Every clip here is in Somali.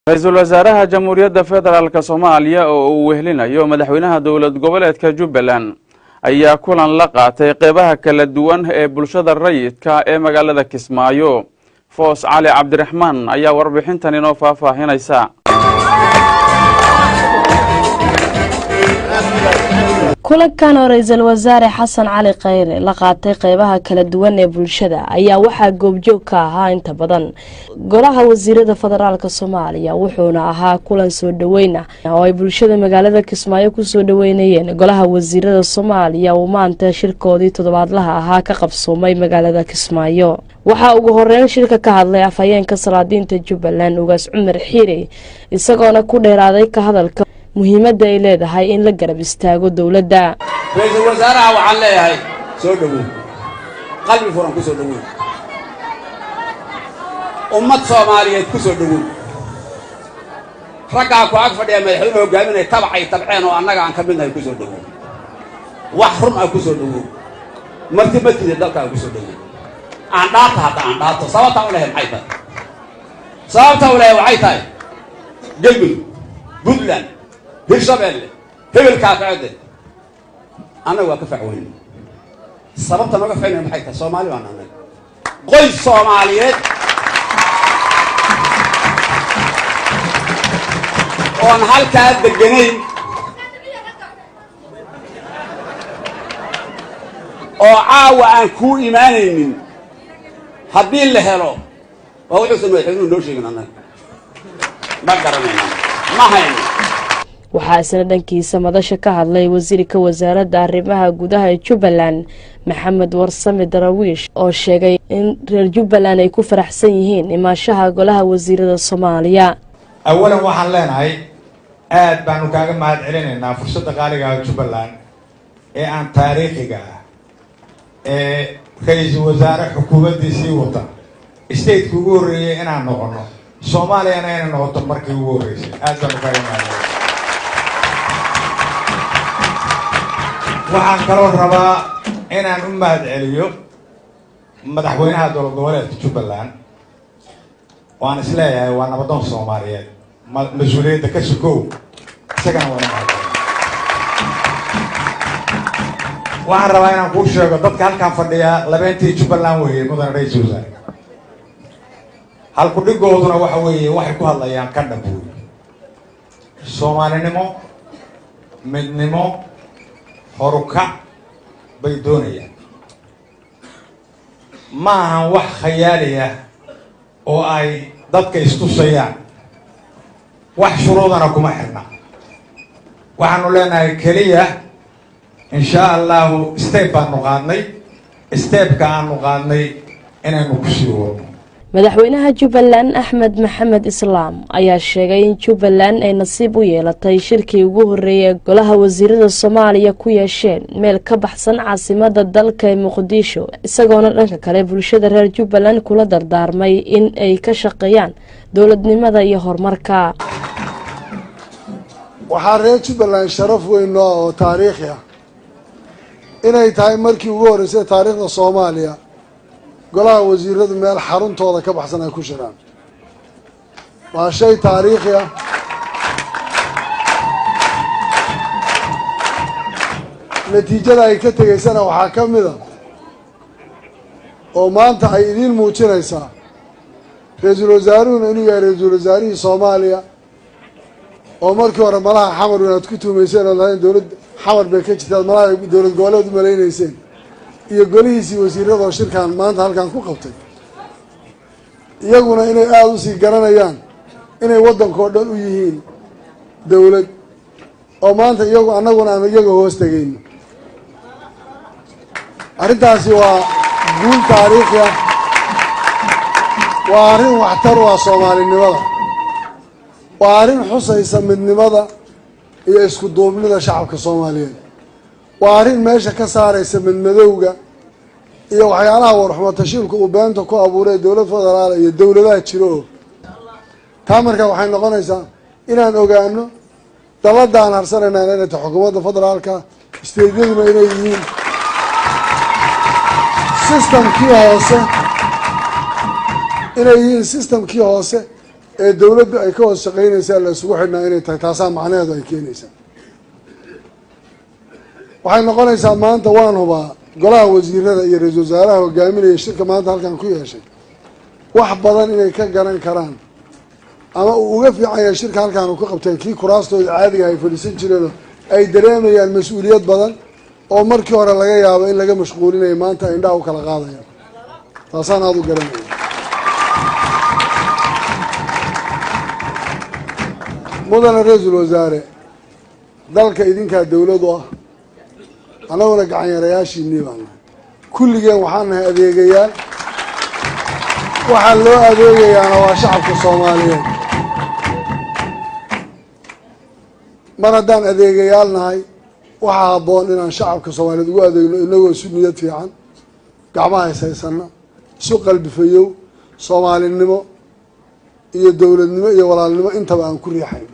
رئيسul wasaaraha Jamhuuriyadda Federaalka Soomaaliya oo uu wehelinayo madaxweynaha dowlad goboleedka Jubbaland ayaa kulan la qaatay qeybaha kala duwan ee bulshada rayidka ee magaalada Kismaayo. Foos Cali Cabdiraxmaan ayaa warbixintan inoo faahfaahinaysa. kulankan oo Ra'iisul Wasaare Xasan Cali Khayre la qaatay qeybaha kala duwan ee bulshada ayaa waxa goobjoog ka ahaa inta badan golaha wasiirada federaalka Soomaaliya wuxuuna ahaa kulan soo dhaweyn ah oo ay bulshada magaalada Kismaayo ku soo dhaweynayeen golaha wasiirada Soomaaliya oo maanta shirkoodii toddobaadlaha ahaa ka qabsoomay magaalada Kismaayo. waxa ugu horeyn shirka ka hadlay afhayeenka salaadiinta Jubbaland Ugaas Cumar Xiire isagoona ku dheeraaday ka hadalka muhiimadda ay leedahay in la garab istaago dawladda. Ra'iisul Wasaaraha waxaan leeyahay soo dhawow qalbi furan ku soo dhawow ummad Soomaaliyeed ku soo dhawow ragga ku ag fadhiya madaxweynaha hogaaminaya tabacay tabceen oo annaga aan ka midnahay ku soo dhawow wax run ah ku soo dhawow martibadii dalka ku soo dhawow aan dhaato sababta u leeyahay maxay tahay sababta u leeyahay waxay tahay galmudug Puntland Hirshabelle hebel ka qaaday ana waa ka facweyn sababta naga facweyn maxay tahay Soomaali waan anay qoys Soomaaliyeed oo halka deganay oo caawa aan ku iimaanaynin haddii la helo waa wuxuu sameeyay inuu noo sheegin anay ma garanayna ma hayno. waxaa isna dhankiisa madasha ka hadlay wasiirka wasaaradda arrimaha gudaha ee Jubbaland Maxamed Warsame Darawiish oo sheegay in reer Jubbaland ay ku faraxsan yihiin imaashaha golaha wasiirada Soomaaliya. awalan waxaan leenahay aad baan kaaga mahad celinaynaa fursadda qaaliga ah Jubbaland ee aan taariikhiga ah ee ra'iisul wasaare xukuumaddiisii wata state ugu horeeyay inaan noqono Soomaaliya inay noqoto markii ugu horeysay aad baan kaaga mahad waxaan kaloo rabaa inaan u mahad celiyo madaxweynaha dowlad goboleedka Jubbaland waan isleeyahay waa nabadoon Soomaaliyeed mas'uuliyadda ka sukow isagana waa mahad waxaan rabaa inaan kuu sheego dadka halkan fadhiya labeentii Jubbaland weeye mudan ra'iisul wasaare halku dhigooduna waxa weeye waxay ku hadlayaan ka dhabuul Soomaalinimo midnimo horuka bay doonayaan ma ahan wax khayaali ah oo ay dadka istusayaan wax shuruudana kuma xirna waxaanu leenahay kaliya insha Allah step aanu qaadnay stepka aanu qaadnay inaynu ku sii wadno. madaxweynaha Jubbaland Axmed Maxamed Islaam ayaa sheegay in Jubbaland ay nasiib u yeelatay shirkii ugu horeeyay golaha wasiirada Soomaaliya ku yeesheen meel ka baxsan caasimadda dalka ee Muqdisho isagoona dhanka kale bulshada reer Jubbaland kula dardaarmay in ay ka shaqeeyaan dawladnimada iyo horumarka. waxaa reer Jubbaland sharaf weyn oo taariikhi ah inay tahay markii ugu horeysay taariikhda Soomaaliya golaha wasiiradu meel xaruntooda ka baxsan ay ku shiraan waa shay taariikhi ah natiijada ay ka tegaysana waxaa ka mid ah oo maanta ay idiin muujinaysaa ra'iisul wasaaruhuna inuu yahay ra'iisul wasaarihii Soomaaliya oo markii hore malaha xamar inaad ku tuumayseen oo lahayn dowlad xamar bay ka jirtaa malaha dowlad goboleed u malaynayseen iyo golihiisii wasiirada shirkan maanta halkan ku qabtay iyaguna inay aad u sii garanayaan inay waddankoo dhan u yihiin dawlad oo maanta iyagu annaguna aan iyaga hoos tegayno arrintaasi waa guul taariikhi ah waa arrin waxtar u ah Soomaalinimada waa arrin xusaysa midnimada iyo isku duubnida shacabka Soomaaliyeed waa arrin meesha ka saaraysa midmadowga iyo waxyaalaha warxumo tashiilku uu beenta ku abuuray dowlad federaal iyo dowladaha jiro taa marka waxay noqonaysaa inaan ogaano daladaan harsanayna inay tahay xukuumadda federaalka isteedyaduna inay yihiin systemkii hoose ee dowladdu ay ka hoos shaqaynaysaa la isugu xidhnaa inay tahay taasaa macnaheedu ay keenaysaa. waxay noqonaysaa maanta waan hubaa golaha wasiirada iyo ra-iisul wasaaraha hogaaminaya shirka maanta halkan ku yeeshay wax badan inay ka garan karaan ama uu uga fiican yahay shirka halkaan uu ka qabteen kii kuraastooda caadiga ay fadhiisan jireenoo ay dareemayaan mas-uuliyad badan oo markii hore laga yaabo in laga mashquulinayo maanta indhaha u kala qaadaya. taasaan aada u garanaya. mudane ra-iisul wasaare, dalka idinkaa dowlad u ah, annaguna gacanyarayaashiinii baan nahay. kulligeen waxaan nahay adeegayaal, waxaa loo adeegayaana waa shacabka soomaaliyeed. mar haddaan adeegayaal nahay waxaa habboon inaan shacabka soomaaliyeed ugu adeegno inagoo isu niyad fiican, gacmaha is haysana, isu qalbifayow, soomaalinimo iyo dowladnimo iyo walaalnimo intaba aan ku riixayn.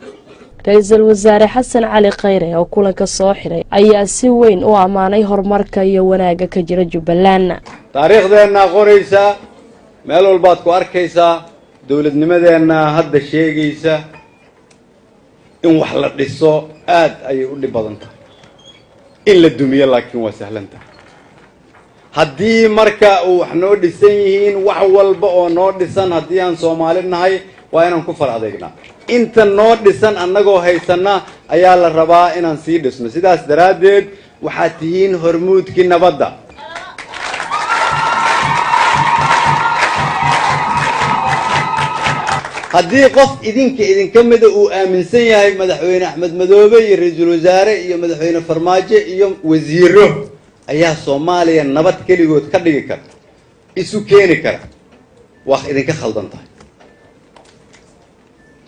ra-iisul wasaare xasan cali khayre oo kulanka soo xiray ayaa si weyn u ammaanay horumarka iyo wanaagga ka jira Jubbaland. taariikhdeenna qoraysa, meel walbaad ku arkaysaa, dowladnimadeenna hadda sheegaysa in wax la dhiso aad ayay u dhib badan tahay, in la dumiyo laakiin waa sahlan tahay. haddii marka uu wax noo dhisan yihiin, wax walba oo noo dhisan haddii aan Soomaali nahay waa inaan ku far adeegnaa. inta noo dhisan annagoo haysana ayaa la rabaa inaan sii dhisno. sidaas daraaddeed waxaad tihiin hormuudkii nabadda. haddii qof idinka mida uu aaminsan yahay madaxweyne Axmed Madoobe iyo ra-iisul wasaare iyo madaxweyne Farmaajo iyo wasiiro ayaa Soomaaliya nabad keligood ka dhigi kara, isu keeni kara, waa idinka khaldan tahay.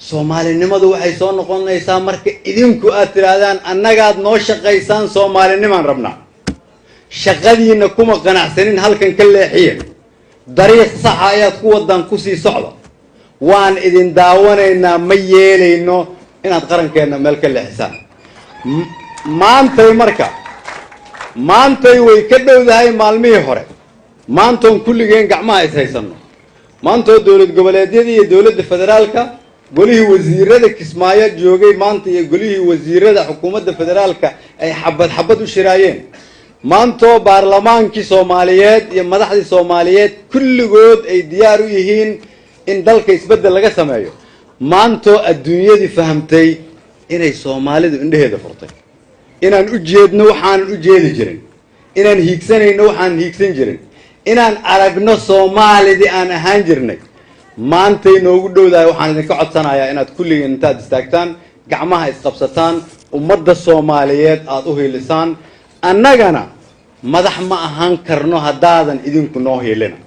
Soomaalinimadu waxay soo noqonaysaa marka idinku aad tirahdaan annagaad noo shaqaysaan, Soomaalinimaan rabnaa. shaqadiina kuma qanacsanin, halkan ka leexiya. dariiq sax ah ayaad ku wadaan, ku sii socda. waan idin daawanaynaa, ma yeelayno inaad qarankeena meel ka leexisaan. maantay way ka dhowdahay maalmihii hore. maantoon kulligeen gacmaha is haysano. maantoo dowlad goboleedyadii iyo dowladda federaalka golihii wasiirada Kismaayo joogay maanta iyo golihii wasiirada xukuumadda federaalka ay xabad u shiraayeen. maantoo baarlamaankii Soomaaliyeed iyo madaxdii Soomaaliyeed kulligood ay diyaar u yihiin in dalka isbedel laga sameeyo. maantoo adduunyadii fahamtay inay Soomaalidu indhaheeda furtay, inaan u jeedno waxaan u jeedi jirin, inaan hiigsanayno waxaan hiigsan jirin, inaan aragno Soomaalidii aan ahaan jirnay. maantay noogu dhowdahay. waxaan idinka codsanayaa inaad kulligeen intaad istaagtaan, gacmaha isqabsataan, ummadda Soomaaliyeed aad u hiilisaan. annagana madax ma ahaan karno haddaadan idinku noo hiilina.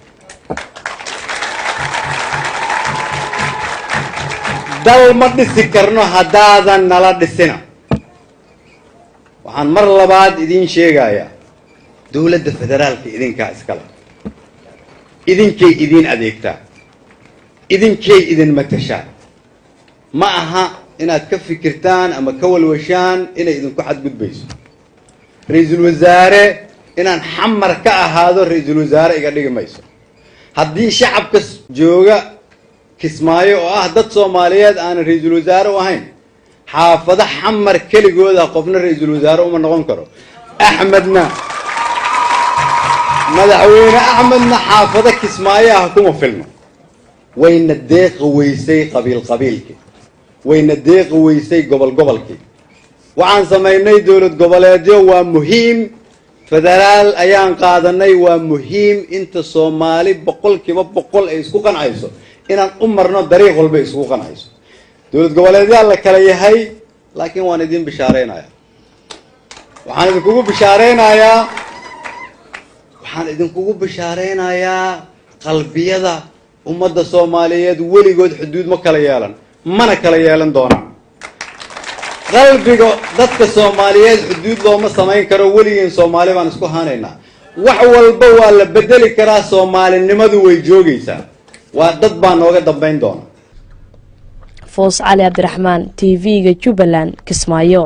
dal ma dhisi karno haddaadan nala dhisina. waxaan mar labaad idiin sheegayaa, dowladda federaalka idinkaa iskale, idinkay idiin adeegtaa, idinkay idin matashaan. ma aha inaad ka fikirtaan ama ka walwashaan inay idinku xadgudbayso. ra-iisul wasaare inaan xamar ka ahaado ra-iisul wasaare iga dhigi mayso. haddii shacabka jooga Kismaayo oo ah dad Soomaaliyeed aan ra-iisul wasaare u ahayn, xaafada xamar keligooda qofna ra-iisul wasaare uma noqon karo. madaxweyne Axmedna xaafada Kismaayo ah kuma filno. wayna deeq weysay qabiilkii, wayna deeq weysay gobolkii. waxaan samaynay dowlad goboleedyo, waa muhiim. federaal ayaan qaadanay, waa muhiim. inta Soomaali 100% ay isku qancayso inaan u marno dariiq walba isku qancayso. dowlad goboleedyaa la kala yahay, laakiin waan idin bishaareynaya. waxaan idinkugu bishaareynayaa qalbiyada ummadda Soomaaliyeed weligood xuduud ma kala yeelan, mana kala yeelan doonaan. qalbiga dadka Soomaaliyeed xuduud looma samayn karo. weligeen Soomaali baan isku haanaynaa. wax walba waa la bedeli karaa. Soomaalinimadu way joogaysaa. waa dad baa nooga dambayn doona. Foos Cali Cabdiraxmaan, TV-ga Jubbaland, Kismaayo.